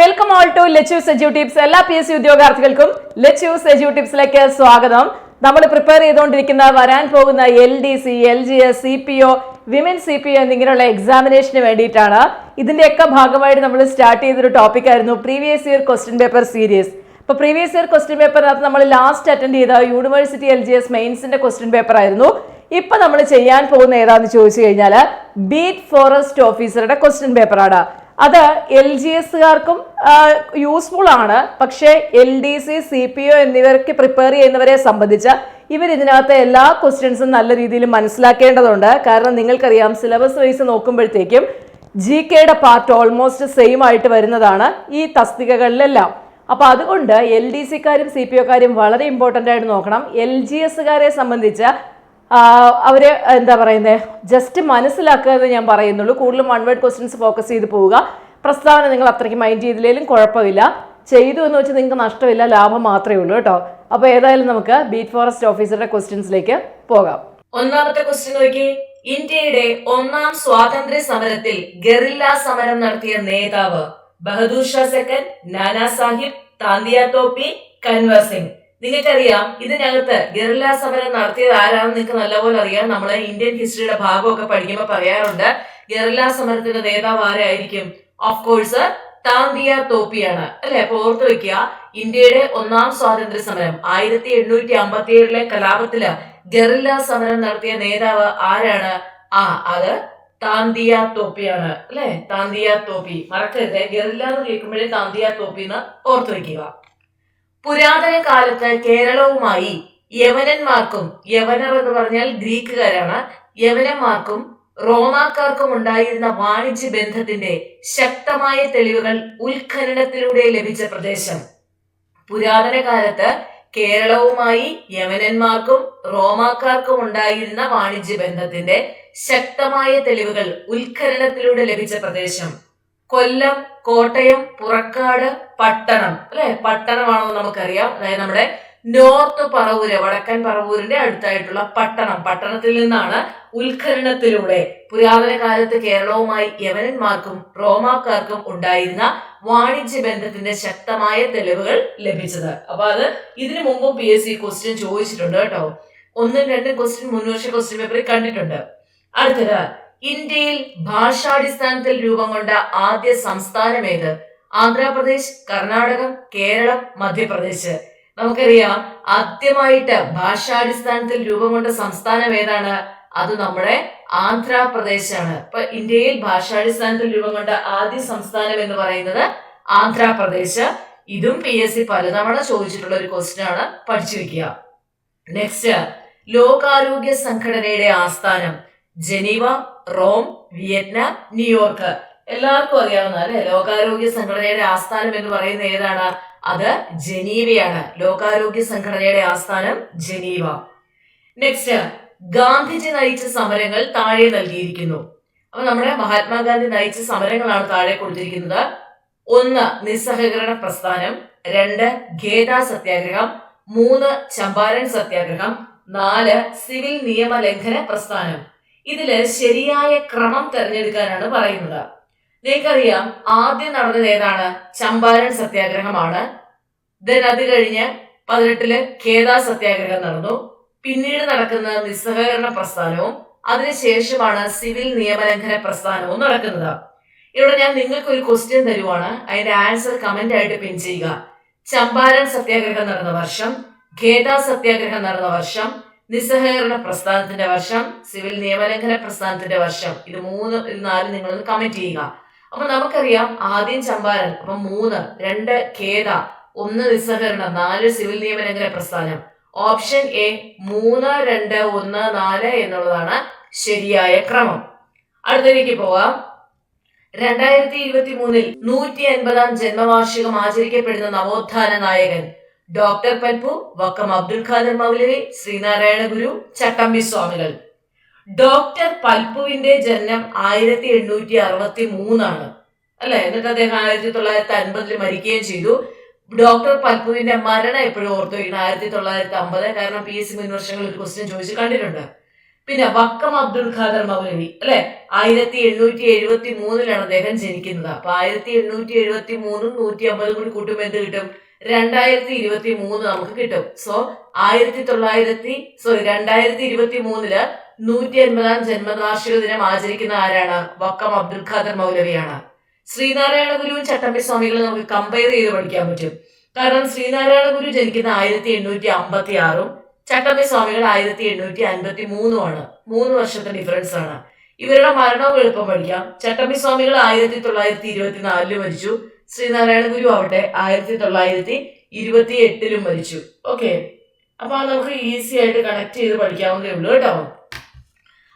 Welcome all to Lettuce Edu Tips. എല്ലാ PSC ഉദ്യോഗാർത്ഥികൾക്കും Lettuce Edu ടിപ്സിലേക്ക് സ്വാഗതം. നമ്മൾ പ്രിപ്പയർ ചെയ്തുകൊണ്ടിരിക്കുന്ന വരാൻ പോകുന്ന LDC, LGS, CPO, women CPO എന്നിങ്ങനെയുള്ള എക്സാമിനേഷന് വേണ്ടിയിട്ടാണ്. ഇതിന്റെയൊക്കെ ഭാഗമായിട്ട് നമ്മൾ സ്റ്റാർട്ട് ചെയ്തൊരു ടോപ്പിക് ആയിരുന്നു previous year question paper series. അപ്പോൾ പ്രീവിയസ് ഇയർ ക്വസ്റ്റ്യൻ പേപ്പറിനകത്ത് നമ്മൾ ലാസ്റ്റ് അറ്റൻഡ് ചെയ്ത യൂണിവേഴ്സിറ്റി LGS മെയിൻസിന്റെ ക്വസ്റ്റ്യൻ പേപ്പർ ആയിരുന്നു. ഇപ്പൊ നമ്മൾ ചെയ്യാൻ പോകുന്ന ഏതാന്ന് ചോദിച്ചു കഴിഞ്ഞാൽ ബീറ്റ് ഫോറസ്റ്റ് ഓഫീസറുടെ ക്വസ്റ്റ്യൻ പേപ്പറാണ്. അത് LGSകാർക്കും യൂസ്ഫുൾ ആണ്. പക്ഷേ LDC, CPO എന്നിവർക്ക് പ്രിപ്പയർ ചെയ്യുന്നവരെ സംബന്ധിച്ച് ഇതിനകത്ത് എല്ലാ ക്വസ്റ്റ്യൻസും നല്ല രീതിയിൽ മനസ്സിലാക്കേണ്ടതുണ്ട്. കാരണം നിങ്ങൾക്കറിയാം സിലബസ് വൈസ് നോക്കുമ്പോഴത്തേക്കും GKയുടെ പാർട്ട് ഓൾമോസ്റ്റ് സെയിം ആയിട്ട് വരുന്നതാണ് ഈ തസ്തികകളിലെല്ലാം. അപ്പോൾ അതുകൊണ്ട് LDCക്കാരും CPOക്കാരും വളരെ ഇമ്പോർട്ടൻ്റ് ആയിട്ട് നോക്കണം. LGSകാരെ സംബന്ധിച്ച് അവര് എന്താ പറയുന്നത്, ജസ്റ്റ് മനസ്സിലാക്കുക എന്ന് ഞാൻ പറയുന്നുള്ളൂ. കൂടുതലും വൺ വേർഡ് ക്വസ്റ്റ്യൻസ് ഫോക്കസ് ചെയ്ത് പോവുക. പ്രസ്താവന നിങ്ങൾ അത്രയ്ക്ക് മൈൻഡ് ചെയ്തില്ലെങ്കിലും കുഴപ്പമില്ല. ചെയ്തു എന്ന് വെച്ചാൽ നിങ്ങൾക്ക് നഷ്ടമില്ല, ലാഭം മാത്രമേ ഉള്ളൂ കേട്ടോ. അപ്പോൾ ഏതായാലും നമുക്ക് ബീറ്റ് ഫോറസ്റ്റ് ഓഫീസറുടെ ക്വസ്റ്റ്യൻസിലേക്ക് പോകാം. ഒന്നാമത്തെ ക്വസ്റ്റ്യൻ നോക്കി. ഇന്ത്യയുടെ ഒന്നാം സ്വാതന്ത്ര്യ സമരത്തിൽ ഗറില്ല സമരം നടത്തിയ നേതാവ് ബഹദൂർ ഷാ സെക്കൻഡ്, നാനാ സാഹിബ്, താന്തിയ തോപ്പി, കൻവർ സിംഗ്. നിങ്ങൾക്കറിയാം ഇതിനകത്ത് ഗറില്ല സമരം നടത്തിയത് ആരാണെന്ന് നിങ്ങൾക്ക് നല്ലപോലെ അറിയാം. നമ്മള് ഇന്ത്യൻ ഹിസ്റ്ററിയുടെ ഭാഗമൊക്കെ പഠിക്കുമ്പോൾ പറയാറുണ്ട് ഗറില്ല സമരത്തിന്റെ നേതാവ് ആരായിരിക്കും? ഓഫ് കോഴ്സ് താന്തിയ തോപ്പിയാണ് അല്ലെ. അപ്പൊ ഓർത്ത് വെക്കുക, ഇന്ത്യയുടെ ഒന്നാം സ്വാതന്ത്ര്യ സമരം 1857 കലാപത്തില് ഗറില്ല സമരം നടത്തിയ നേതാവ് ആരാണ്? അത് താന്തിയ തോപ്പിയാണ് അല്ലെ. താന്തിയ തോപ്പി മറക്കരുത്. ഗറില്ല എന്ന് കേൾക്കുമ്പോഴേ താന്തിയ തോപ്പി എന്ന് ഓർത്തു വെക്കുക. പുരാതന കാലത്ത് കേരളവുമായി യവനന്മാർക്കും, യവനർ എന്ന് പറഞ്ഞാൽ ഗ്രീക്കുകാരാണ്, യവനന്മാർക്കും റോമാക്കാർക്കും ഉണ്ടായിരുന്ന വാണിജ്യ ബന്ധത്തിന്റെ ശക്തമായ തെളിവുകൾ ഉത്ഖനനത്തിലൂടെ ലഭിച്ച പ്രദേശം. പുരാതന കാലത്ത് കേരളവുമായി യവനന്മാർക്കും റോമാക്കാർക്കും ഉണ്ടായിരുന്ന വാണിജ്യ ബന്ധത്തിന്റെ ശക്തമായ തെളിവുകൾ ഉത്ഖനനത്തിലൂടെ ലഭിച്ച പ്രദേശം കൊല്ലം, കോട്ടയം, പുറക്കാട്, പട്ടണം അല്ലെ. പട്ടണമാണെന്ന് നമുക്കറിയാം. അതായത് നമ്മുടെ നോർത്ത് പറവൂര്, വടക്കൻ പറവൂരിന്റെ അടുത്തായിട്ടുള്ള പട്ടണം. പട്ടണത്തിൽ നിന്നാണ് ഉത്ഖനനത്തിലൂടെ പുരാതന കാലത്ത് കേരളവുമായി യവനന്മാർക്കും റോമാക്കാർക്കും ഉണ്ടായിരുന്ന വാണിജ്യ ബന്ധത്തിന്റെ ശക്തമായ തെളിവുകൾ ലഭിച്ചത്. അപ്പൊ അത് ഇതിനു മുമ്പും PSC ക്വസ്റ്റ്യൻ ചോദിച്ചിട്ടുണ്ട് കേട്ടോ. 1, 2 ക്വസ്റ്റ്യൻ മുൻവർഷ ക്വസ്റ്റ്യൻ പേപ്പറിൽ കണ്ടിട്ടുണ്ട്. അടുത്തത്, ഇന്ത്യയിൽ ഭാഷാടിസ്ഥാനത്തിൽ രൂപം കൊണ്ട ആദ്യ സംസ്ഥാനം ഏത്? ആന്ധ്രാപ്രദേശ്, കർണാടകം, കേരളം, മധ്യപ്രദേശ്. നമുക്കറിയാം ആദ്യമായിട്ട് ഭാഷാടിസ്ഥാനത്തിൽ രൂപം കൊണ്ട സംസ്ഥാനം ഏതാണ്? അത് നമ്മുടെ ആന്ധ്രാപ്രദേശാണ്. ഇപ്പൊ ഇന്ത്യയിൽ ഭാഷാടിസ്ഥാനത്തിൽ രൂപം കൊണ്ട ആദ്യ സംസ്ഥാനം എന്ന് പറയുന്നത് ആന്ധ്രാപ്രദേശ്. ഇതും PSC പലതവണ ചോദിച്ചിട്ടുള്ള ഒരു ക്വസ്റ്റ്യൻ ആണ്, പഠിച്ചു വെക്കുക. നെക്സ്റ്റ്, ലോകാരോഗ്യ സംഘടനയുടെ ആസ്ഥാനം ജനീവ, റോം, വിയറ്റ്നാം, ന്യൂയോർക്ക്. എല്ലാവർക്കും അറിയാവുന്ന അല്ലെ, ലോകാരോഗ്യ സംഘടനയുടെ ആസ്ഥാനം എന്ന് പറയുന്നത് ഏതാണ്? അത് ജനീവയാണ്. ലോകാരോഗ്യ സംഘടനയുടെ ആസ്ഥാനം ജനീവ. നെക്സ്റ്റ്, ഗാന്ധിജി നയിച്ച സമരങ്ങൾ താഴെ നൽകിയിരിക്കുന്നു. അപ്പൊ നമ്മുടെ മഹാത്മാഗാന്ധി നയിച്ച സമരങ്ങളാണ് താഴെ കൊടുത്തിരിക്കുന്നത്. 1, നിസ്സഹകരണ പ്രസ്ഥാനം. 2, ഖേദ സത്യാഗ്രഹം. 3, ചമ്പാരൻ സത്യാഗ്രഹം. 4, സിവിൽ നിയമലംഘന പ്രസ്ഥാനം. ഇതില് ശരിയായ ക്രമം തിരഞ്ഞെടുക്കാനാണ് പറയുന്നത്. നിങ്ങൾക്കറിയാം ആദ്യം നടന്നത് ഏതാണ്? ചമ്പാരൻ സത്യാഗ്രഹമാണ്. അത് കഴിഞ്ഞ് 18 ഖേദ സത്യാഗ്രഹം നടന്നു. പിന്നീട് നടക്കുന്ന നിസ്സഹകരണ പ്രസ്ഥാനവും അതിനുശേഷമാണ് സിവിൽ നിയമലംഘന പ്രസ്ഥാനവും നടക്കുന്നത്. ഇവിടെ ഞാൻ നിങ്ങൾക്ക് ഒരു ക്വസ്റ്റ്യൻ തരുവാണ്, അതിന്റെ ആൻസർ കമന്റ് ആയിട്ട് പിൻ ചെയ്യുക. ചമ്പാരൻ സത്യാഗ്രഹം നടന്ന വർഷം, ഖേദ സത്യാഗ്രഹം നടന്ന വർഷം, നിസ്സഹകരണ പ്രസ്ഥാനത്തിന്റെ വർഷം, സിവിൽ നിയമലംഘന പ്രസ്ഥാനത്തിന്റെ വർഷം. ഇത് 3, 4 നിങ്ങളൊന്ന് കമന്റ് ചെയ്യുക. അപ്പൊ നമുക്കറിയാം ആദ്യം ചമ്പാരൻ, അപ്പൊ 3, 2 ഖേദ, 1 നിസ്സഹകരണം, 4 സിവിൽ നിയമലംഘന പ്രസ്ഥാനം. ഓപ്ഷൻ A 3, 2, 1, 4 എന്നുള്ളതാണ് ശരിയായ ക്രമം. അടുത്തതിലേക്ക് പോവാം. 2023 150-ാം ജന്മവാർഷികം ആചരിക്കപ്പെടുന്ന നവോത്ഥാന നായകൻ ഡോക്ടർ പൽപു, വക്കം അബ്ദുൽ ഖാദർ മൗലവി, ശ്രീനാരായണ ഗുരു, ചട്ടമ്പി സ്വാമികൾ. ഡോക്ടർ പൽപുവിന്റെ ജനനം 1863 ആണ് അല്ലെ. എന്നിട്ട് അദ്ദേഹം 1950 മരിക്കുകയും ചെയ്തു. ഡോക്ടർ പൽപുവിന്റെ മരണം എപ്പോഴും ഓർത്തു വയ്ക്കണം 1950. കാരണം PSC മുൻവർഷങ്ങളിൽ ഒരു ക്വസ്റ്റ്യൻ ചോദിച്ചു കണ്ടിട്ടുണ്ട്. പിന്നെ വക്കം അബ്ദുൽ ഖാദർ മൗലവി അല്ലെ, 1873 അദ്ദേഹം ജനിക്കുന്നത്. അപ്പൊ 1873 150 കൂടി കൂട്ടുമ്പോൾ എന്ത് കിട്ടും? 2023 നമുക്ക് കിട്ടും. സോ 2023 150-ാം ജന്മവാർഷിക ദിനം ആചരിക്കുന്ന ആരാണ്? വക്കം അബ്ദുൽ ഖാദർ മൗലവിയാണ്. ശ്രീനാരായണ ഗുരുവും ചട്ടമ്പി സ്വാമികളും നമുക്ക് കമ്പയർ ചെയ്ത് പഠിക്കാൻ പറ്റും. കാരണം ശ്രീനാരായണ ഗുരു ജനിക്കുന്ന 1856 ചട്ടമ്പി സ്വാമികൾ 1853 3 വർഷത്തെ ഡിഫറൻസ് ആണ്. ഇവരുടെ മരണവും എളുപ്പം പഠിക്കാം. ചട്ടമ്പി സ്വാമികൾ 1924 മരിച്ചു. ശ്രീനാരായണ ഗുരു ആവട്ടെ 1928 മരിച്ചു. ഓക്കെ, അപ്പൊ നമുക്ക് ഈസി ആയിട്ട് കണക്ട് ചെയ്ത് പഠിക്കാവുന്നതേ ഉള്ളൂ കേട്ടോ.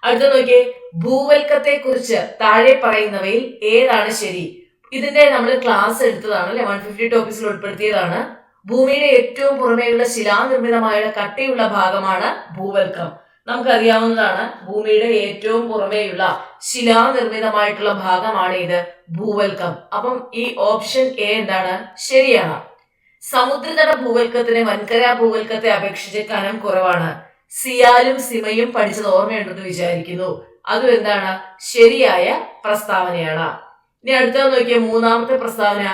അടുത്ത നോക്കിയേ, ഭൂവൽക്കത്തെ കുറിച്ച് താഴെ പറയുന്നവയിൽ ഏതാണ് ശരി? ഇതിന്റെ നമ്മൾ ക്ലാസ് എടുത്തതാണ് അല്ലെ, 150 ടോപ്പിക്സിൽ ഉൾപ്പെടുത്തിയതാണ്. ഭൂമിയുടെ ഏറ്റവും പുറമേയുള്ള ശിലാനിർമ്മിതമായ കട്ടിയുള്ള ഭാഗമാണ് ഭൂവൽക്കം. നമുക്കറിയാവുന്നതാണ്, ഭൂമിയുടെ ഏറ്റവും പുറമേയുള്ള ശിലാനിർമ്മിതമായിട്ടുള്ള ഭാഗമാണ് ഇത് ഭൂവൽക്കം. അപ്പം ഈ ഓപ്ഷൻ എ എന്താണ്? ശരിയാണ്. സമുദ്രതട ഭൂവൽക്കത്തിന് വൻകര ഭൂവൽക്കത്തെ അപേക്ഷിച്ച് കനം കുറവാണ്. സിയാലും സിമയും പഠിച്ചത് ഓർമ്മയുണ്ടെന്ന് വിചാരിക്കുന്നു. അതും എന്താണ്? ശരിയായ പ്രസ്താവനയാണ്. ഇനി അടുത്തത് നോക്കിയ മൂന്നാമത്തെ പ്രസ്താവന,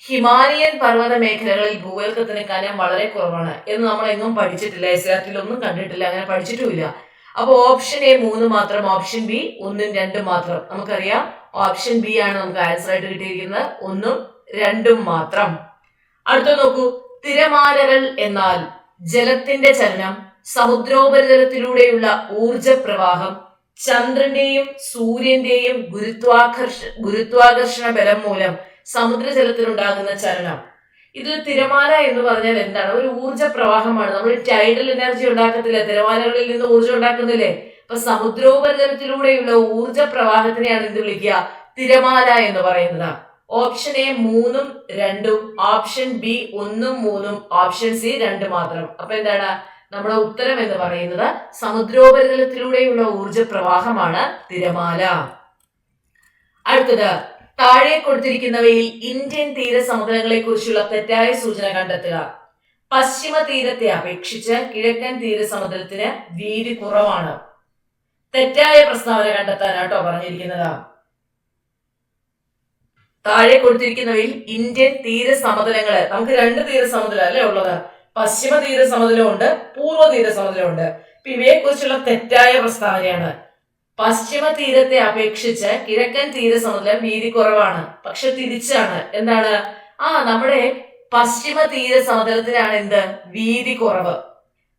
ഹിമാലയൻ പർവ്വത മേഖലകളിൽ ഭൂവൽക്കത്തിന് കനം വളരെ കുറവാണ് എന്ന് നമ്മൾ എങ്ങും പഠിച്ചിട്ടില്ല, SRT-യിലൊന്നും കണ്ടിട്ടില്ല, അങ്ങനെ പഠിച്ചിട്ടുമില്ല. അപ്പൊ ഓപ്ഷൻ എ 3 മാത്രം, ഓപ്ഷൻ ബി 1ഉം 2ഉം മാത്രം. നമുക്കറിയാം ഓപ്ഷൻ ബി ആണ് നമുക്ക് ആൻസർ ആയിട്ട് കിട്ടിയിരിക്കുന്നത്, 1ഉം 2ഉം മാത്രം. അടുത്ത നോക്കൂ, തിരമാലകൾ എന്നാൽ ജലത്തിന്റെ ചലനം, സമുദ്രോപരിതലത്തിലൂടെയുള്ള ഊർജ പ്രവാഹം, ചന്ദ്രന്റെയും സൂര്യന്റെയും ഗുരുത്വാകർഷണ ബലം മൂലം സമുദ്രജലത്തിലുണ്ടാകുന്ന ചലനം. ഇത് തിരമാല എന്ന് പറഞ്ഞാൽ എന്താണ്? ഒരു ഊർജ പ്രവാഹമാണ്. നമ്മൾ ടൈഡൽ എനർജി ഉണ്ടാക്കത്തില്ലേ, തിരമാലകളിൽ നിന്ന് ഊർജം ഉണ്ടാക്കുന്നില്ലേ? അപ്പൊ സമുദ്രോപരിതലത്തിലൂടെയുള്ള ഊർജ പ്രവാഹത്തിനെയാണ് എന്ത് വിളിക്കുക? തിരമാല എന്ന് പറയുന്നത്. ഓപ്ഷൻ എ 3ഉം 2ഉം, ഓപ്ഷൻ ബി 1ഉം 3ഉം, ഓപ്ഷൻ സി 2 മാത്രം. അപ്പൊ എന്താണ് നമ്മുടെ ഉത്തരം എന്ന് പറയുന്നത്? സമുദ്രോപരിതലത്തിലൂടെയുള്ള ഊർജ പ്രവാഹമാണ് തിരമാല. അടുത്തത്, താഴെ കൊടുത്തിരിക്കുന്നവയിൽ ഇന്ത്യൻ തീരസമുദ്രങ്ങളെ കുറിച്ചുള്ള തെറ്റായ സൂചന കണ്ടെത്തുക. പശ്ചിമ തീരത്തെ അപേക്ഷിച്ച് കിഴക്കൻ തീരസമുദ്രത്തിന് വീതി കുറവാണ്. തെറ്റായ പ്രസ്താവന കണ്ടെത്താനാട്ടോ പറഞ്ഞിരിക്കുന്നത്. താഴെ കൊടുത്തിരിക്കുന്നവയിൽ ഇന്ത്യൻ തീരസമതലങ്ങള്, നമുക്ക് 2 തീരസമുദ്രം അല്ലേ ഉള്ളത്? പശ്ചിമ തീരസമുദ്രമുണ്ട്, പൂർവ്വ തീരസമുദ്രമുണ്ട്. അപ്പൊ ഇവയെ കുറിച്ചുള്ള തെറ്റായ പ്രസ്താവനയാണ്. പശ്ചിമ തീരത്തെ അപേക്ഷിച്ച് കിഴക്കൻ തീരസമുദ്രം വീതി കുറവാണ്. പക്ഷെ തിരിച്ചാണ്. എന്താണ്? നമ്മുടെ പശ്ചിമ തീരസമുദ്രത്തിനാണ് എന്ത്? വീതി കുറവ്.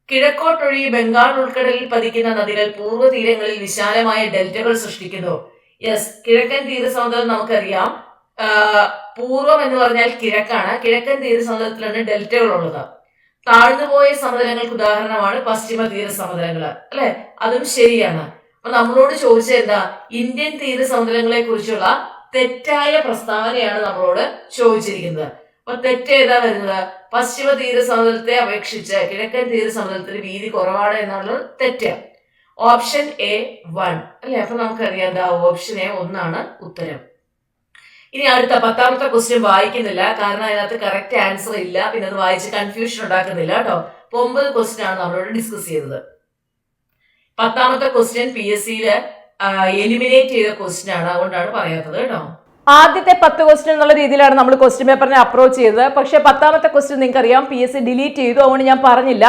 കിഴക്കോട്ടൊഴി ബംഗാൾ ഉൾക്കടലിൽ പതിക്കുന്ന നദികൾ പൂർവ്വ തീരങ്ങളിൽ വിശാലമായ ഡെൽറ്റകൾ സൃഷ്ടിക്കുന്നു. യെസ്, കിഴക്കൻ തീരസമുദ്രം നമുക്കറിയാം. പൂർവം എന്ന് പറഞ്ഞാൽ കിഴക്കാണ്. കിഴക്കൻ തീരസമുദ്രത്തിലാണ് ഡെൽറ്റകൾ ഉള്ളത്. താഴ്ന്നുപോയ സമതലങ്ങൾക്ക് ഉദാഹരണമാണ് പശ്ചിമ തീരസമുദ്രങ്ങള് അല്ലെ? അതും ശരിയാണ്. അപ്പൊ നമ്മളോട് ചോദിച്ചത് എന്താ? ഇന്ത്യൻ തീരസമുദ്രങ്ങളെ കുറിച്ചുള്ള തെറ്റായ പ്രസ്താവനയാണ് നമ്മളോട് ചോദിച്ചിരിക്കുന്നത്. അപ്പൊ തെറ്റേതാ വരുന്നത്? പശ്ചിമ തീരസമുദ്രത്തെ അപേക്ഷിച്ച് കിഴക്കൻ തീരസമുദ്രത്തിന് വീതി കുറവാണ് എന്നുള്ളത് തെറ്റ്. ഓപ്ഷൻ എ 1 അല്ലെ? അപ്പൊ നമുക്കറിയാം എന്താ? ഓപ്ഷൻ എ 1ആണ് ഉത്തരം. ഇനി അടുത്ത 10ാമത്തെ ക്വസ്റ്റ്യൻ വായിക്കുന്നില്ല, കാരണം അതിനകത്ത് കറക്റ്റ് ആൻസർ ഇല്ല. പിന്നെ അത് വായിച്ച് കൺഫ്യൂഷൻ ഉണ്ടാക്കുന്നില്ല കേട്ടോ. 9 ക്വസ്റ്റ്യൻ ആണ് നമ്മളോട് ഡിസ്കസ് ചെയ്തത്. 10ാമത്തെ ക്വസ്റ്റ്യൻ PSC-യില് എലിമിനേറ്റ് ചെയ്ത ക്വസ്റ്റ്യൻ ആണ്, അതുകൊണ്ടാണ് പറയാത്തത് കേട്ടോ. ആദ്യത്തെ 10 ക്വസ്റ്റ്യൻ എന്നുള്ള രീതിയിലാണ് നമ്മൾ ക്വസ്റ്റ്യൻ പേപ്പറിനെ അപ്രോച്ച് ചെയ്തത്. പക്ഷേ 10ാമത്തെ ക്വസ്റ്റ്യൻ നിങ്ങൾക്ക് അറിയാം PSC ഡിലീറ്റ് ചെയ്തു, അതുകൊണ്ട് ഞാൻ പറഞ്ഞില്ല.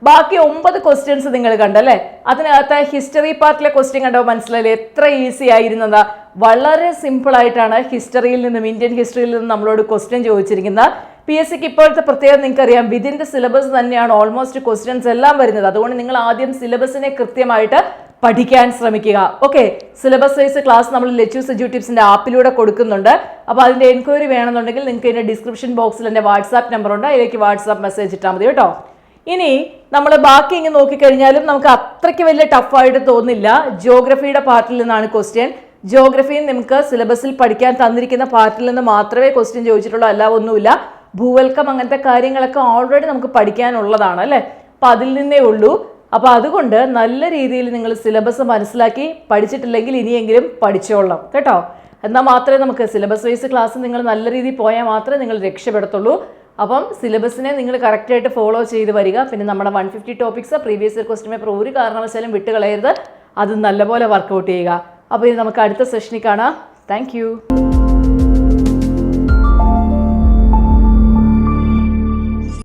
ബാക്കി 9 ക്വസ്റ്റ്യൻസ് നിങ്ങൾ കണ്ടല്ലേ? അതിനകത്ത് ഹിസ്റ്ററി പാർട്ടിലെ ക്വസ്റ്റ്യൻ കണ്ടോ? മനസ്സിലായില്ലേ എത്ര ഈസി ആയിരുന്നതാ? വളരെ സിമ്പിൾ ആയിട്ടാണ് ഹിസ്റ്ററിയിൽ നിന്നും, ഇന്ത്യൻ ഹിസ്റ്ററിയിൽ നിന്നും നമ്മളോട് ക്വസ്റ്റ്യൻ ചോദിച്ചിരിക്കുന്നത്. PSC-ക്ക് ഇപ്പോഴത്തെ പ്രത്യേകത നിങ്ങൾക്കറിയാം, വിതിൻ ദ സിലബസ് തന്നെയാണ് ഓൾമോസ്റ്റ് ക്വസ്റ്റ്യൻസ് എല്ലാം വരുന്നത്. അതുകൊണ്ട് നിങ്ങൾ ആദ്യം സിലബസിനെ കൃത്യമായിട്ട് പഠിക്കാൻ ശ്രമിക്കുക. ഓക്കെ, സിലബസ് വൈസ് ക്ലാസ് നമ്മൾ ലെറ്റ്യൂസ് എഡ്യൂടിപ്സിന്റെ ആപ്പിലൂടെ കൊടുക്കുന്നുണ്ട്. അപ്പോൾ അതിന്റെ എൻക്വയറി വേണമെന്നുണ്ടെങ്കിൽ നിങ്ങൾക്ക് ഇതിന്റെ ഡിസ്ക്രിപ്ഷൻ ബോക്സിൽ എൻ്റെ വാട്സാപ്പ് നമ്പർ ഉണ്ട്, അതിലേക്ക് വാട്സാപ്പ് മെസ്സേജ് ഇട്ടാൽ മതി കേട്ടോ. ഇനി നമ്മൾ ബാക്കി ഇങ്ങനെ നോക്കിക്കഴിഞ്ഞാലും നമുക്ക് അത്രയ്ക്ക് വലിയ ടഫായിട്ട് തോന്നില്ല. ജിയോഗ്രഫിയുടെ പാർട്ടിൽ നിന്നാണ് ക്വസ്റ്റ്യൻ. ജിയോഗ്രഫിയിൽ നമുക്ക് സിലബസിൽ പഠിക്കാൻ തന്നിരിക്കുന്ന പാർട്ടിൽ നിന്ന് മാത്രമേ ക്വസ്റ്റ്യൻ ചോദിച്ചിട്ടുള്ളൂ, അല്ല ഒന്നുമില്ല. ഭൂവൽക്കം അങ്ങനത്തെ കാര്യങ്ങളൊക്കെ ഓൾറെഡി നമുക്ക് പഠിക്കാനുള്ളതാണ് അല്ലേ? അപ്പം അതിൽ നിന്നേ ഉള്ളൂ. അപ്പോൾ അതുകൊണ്ട് നല്ല രീതിയിൽ നിങ്ങൾ സിലബസ് മനസ്സിലാക്കി പഠിച്ചിട്ടില്ലെങ്കിൽ ഇനിയെങ്കിലും പഠിച്ചോളാം കേട്ടോ. എന്നാൽ മാത്രമേ നമുക്ക് സിലബസ് വൈസ് ക്ലാസ് നിങ്ങൾ നല്ല രീതിയിൽ പോയാൽ മാത്രമേ നിങ്ങൾ രക്ഷപ്പെടത്തുള്ളൂ. അപ്പം സിലബസിനെ നിങ്ങൾ കറക്റ്റായിട്ട് ഫോളോ ചെയ്ത് വരിക. പിന്നെ നമ്മുടെ 150 topics previous year question paper ഒരു കാരണവശാലും വിട്ടുകളയരുത്. അത് നല്ലപോലെ വർക്കൗട്ട് ചെയ്യുക. അപ്പോൾ ഇനി നമുക്ക് അടുത്ത സെഷനിൽ കാണാം. താങ്ക്